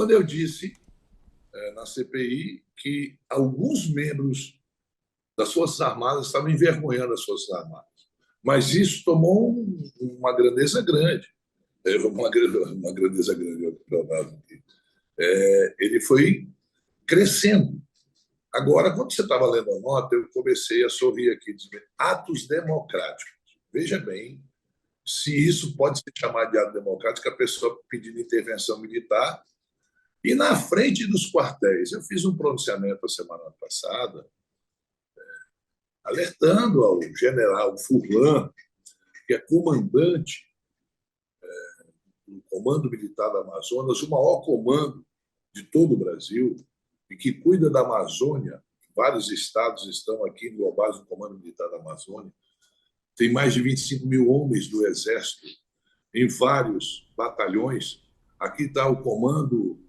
quando eu disse na CPI que alguns membros das Forças Armadas estavam envergonhando as Forças Armadas. Mas isso tomou uma grandeza grande. Uma grandeza grande, ele foi crescendo. Agora, quando você estava lendo a nota, eu comecei a sorrir aqui, dizendo atos democráticos. Veja bem se isso pode ser chamado de ato democrático, a pessoa pedindo intervenção militar. E na frente dos quartéis, eu fiz um pronunciamento a semana passada, alertando ao general Furlan, que é comandante do Comando Militar da Amazonas, o maior comando de todo o Brasil, e que cuida da Amazônia. Vários estados estão aqui englobados no Comando Militar da Amazônia. Tem mais de 25 mil homens do Exército em vários batalhões. Aqui está o comando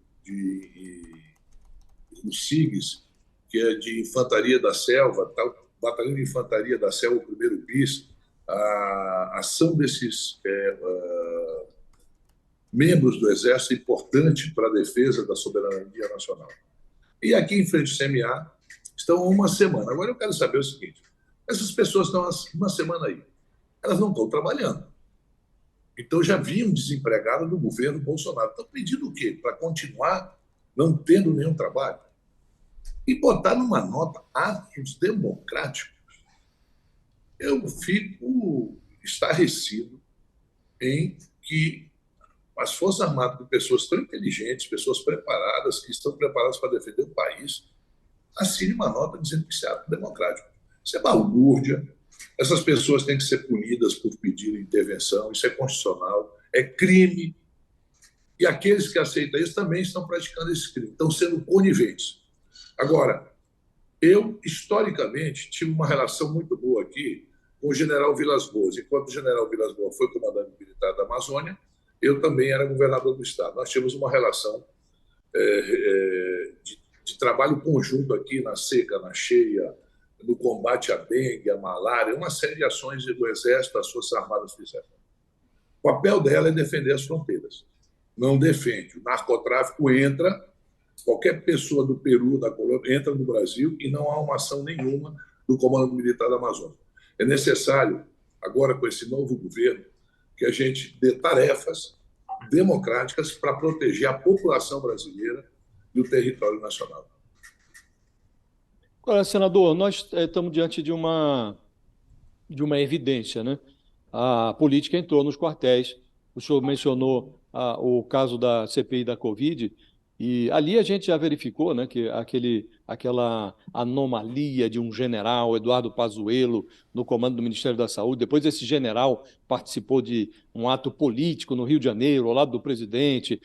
do SIGS, que é de Infantaria da Selva, está o Batalhão de Infantaria da Selva, o 1º BIS. A ação desses membros do Exército é importante para a defesa da soberania nacional. E aqui em frente ao CMA estão uma semana. Agora eu quero saber o seguinte: essas pessoas estão uma semana aí, elas não estão trabalhando. Então já vinham desempregadas do governo Bolsonaro. Estão pedindo o quê? Para continuar não tendo nenhum trabalho? E botar numa nota atos democráticos. Eu fico estarrecido em que as Forças Armadas, com pessoas tão inteligentes, pessoas preparadas, que estão preparadas para defender o país, assinem uma nota dizendo que isso é ato democrático. Isso é balbúrdia. Essas pessoas têm que ser punidas por pedir intervenção, isso é constitucional, é crime. E aqueles que aceitam isso também estão praticando esse crime, estão sendo coniventes. Agora, eu, historicamente, tive uma relação muito boa aqui com o general Vilas Boas. Enquanto o general Vilas Boas foi comandante militar da Amazônia, eu também era governador do estado. Nós tínhamos uma relação de trabalho conjunto aqui na seca, na cheia, no combate à dengue, à malária, uma série de ações do Exército, das Forças Armadas fizeram. O papel dela é defender as fronteiras. Não defende. O narcotráfico entra, qualquer pessoa do Peru, da Colômbia, entra no Brasil e não há uma ação nenhuma do Comando Militar da Amazônia. É necessário, agora com esse novo governo, que a gente dê tarefas democráticas para proteger a população brasileira e o território nacional. Agora, senador, nós estamos diante de uma evidência, né? A política entrou nos quartéis. O senhor mencionou o caso da CPI da Covid, e ali a gente já verificou, né, que aquela anomalia de um general, Eduardo Pazuello, no comando do Ministério da Saúde. Depois esse general participou de um ato político no Rio de Janeiro, ao lado do presidente,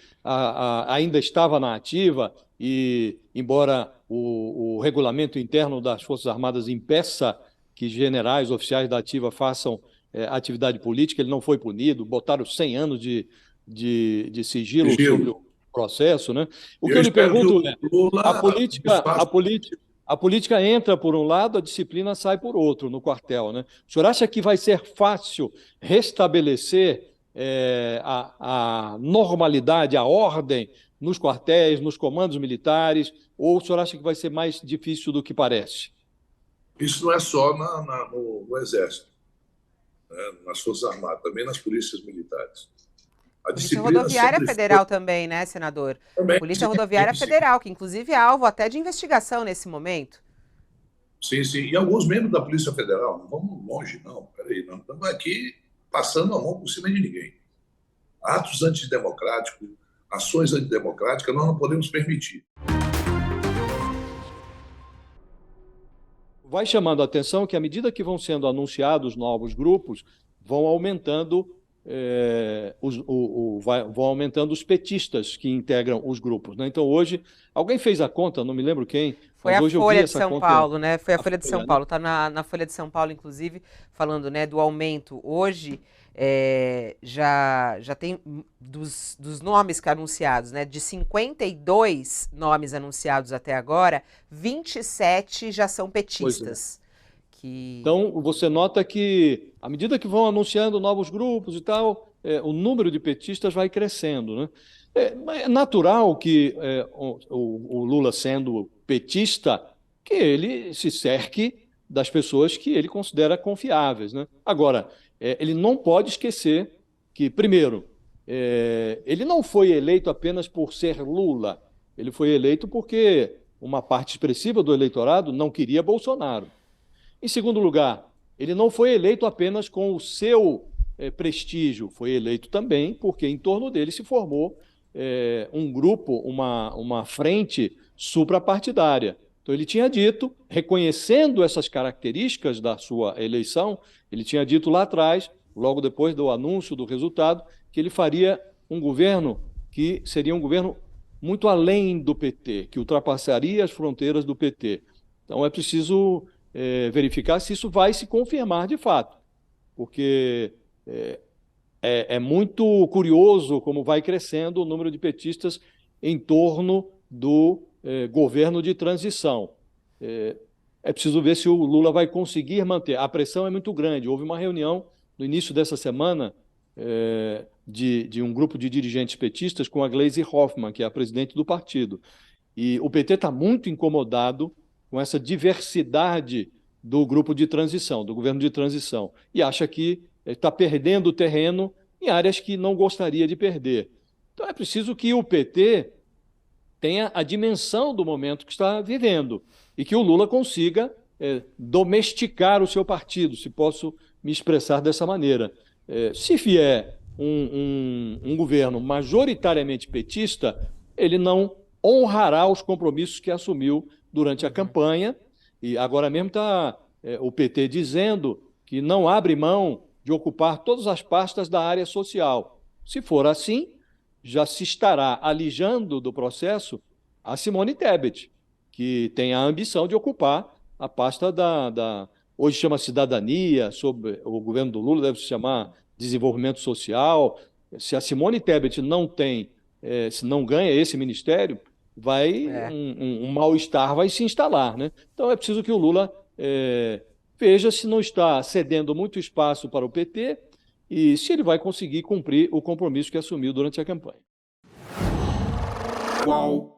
ainda estava na ativa, e embora o regulamento interno das Forças Armadas impeça que generais, oficiais da ativa façam atividade política, ele não foi punido, botaram 100 anos de sigilo sobre o processo, né? O que eu lhe pergunto é, a política entra por um lado, a disciplina sai por outro no quartel, né? O senhor acha que vai ser fácil restabelecer a normalidade, a ordem nos quartéis, nos comandos militares, ou o senhor acha que vai ser mais difícil do que parece? Isso não é só no Exército, né? Nas Forças Armadas, também nas polícias militares. A Polícia Rodoviária Federal também, né, senador? Também, Polícia Rodoviária Federal, que inclusive é alvo até de investigação nesse momento. Sim, sim. E alguns membros da Polícia Federal. Não vamos longe, não. Peraí, não estamos aqui passando a mão por cima de ninguém. Atos antidemocráticos, ações antidemocráticas, nós não podemos permitir. Vai chamando a atenção que, à medida que vão sendo anunciados novos grupos, vão aumentando vão aumentando os petistas que integram os grupos, né? Então, hoje, alguém fez a conta, não me lembro quem. Foi a Folha de São Paulo, né? Foi a Folha de São Paulo. Está na Folha de São Paulo, inclusive, falando, né, do aumento. Hoje, já tem dos nomes que anunciados, né? De 52 nomes anunciados até agora, 27 já são petistas. Então, você nota que, à medida que vão anunciando novos grupos e tal, o número de petistas vai crescendo, né? É natural que o Lula, sendo petista, que ele se cerque das pessoas que ele considera confiáveis, né? Agora, ele não pode esquecer que, primeiro, ele não foi eleito apenas por ser Lula, ele foi eleito porque uma parte expressiva do eleitorado não queria Bolsonaro. Em segundo lugar, ele não foi eleito apenas com o seu prestígio, foi eleito também porque em torno dele se formou um grupo, uma frente suprapartidária. Então, ele tinha dito, reconhecendo essas características da sua eleição, ele tinha dito lá atrás, logo depois do anúncio do resultado, que ele faria um governo que seria um governo muito além do PT, que ultrapassaria as fronteiras do PT. Então, é preciso verificar se isso vai se confirmar de fato, porque é muito curioso como vai crescendo o número de petistas em torno do governo de transição. É preciso ver se o Lula vai conseguir manter. A pressão é muito grande. Houve uma reunião no início dessa semana de um grupo de dirigentes petistas com a Gleisi Hoffmann, que é a presidente do partido. E o PT está muito incomodado com essa diversidade do grupo de transição, do governo de transição, e acha que está perdendo terreno em áreas que não gostaria de perder. Então é preciso que o PT tenha a dimensão do momento que está vivendo e que o Lula consiga domesticar o seu partido, se posso me expressar dessa maneira. Se vier um governo majoritariamente petista, ele não honrará os compromissos que assumiu durante a campanha, e agora mesmo está o PT dizendo que não abre mão de ocupar todas as pastas da área social. Se for assim, já se estará alijando do processo a Simone Tebet, que tem a ambição de ocupar a pasta hoje chama Cidadania, sob o governo do Lula deve se chamar Desenvolvimento Social. Se a Simone Tebet se não ganha esse ministério, um mal-estar vai se instalar, né? Então é preciso que o Lula veja se não está cedendo muito espaço para o PT e se ele vai conseguir cumprir o compromisso que assumiu durante a campanha. Qual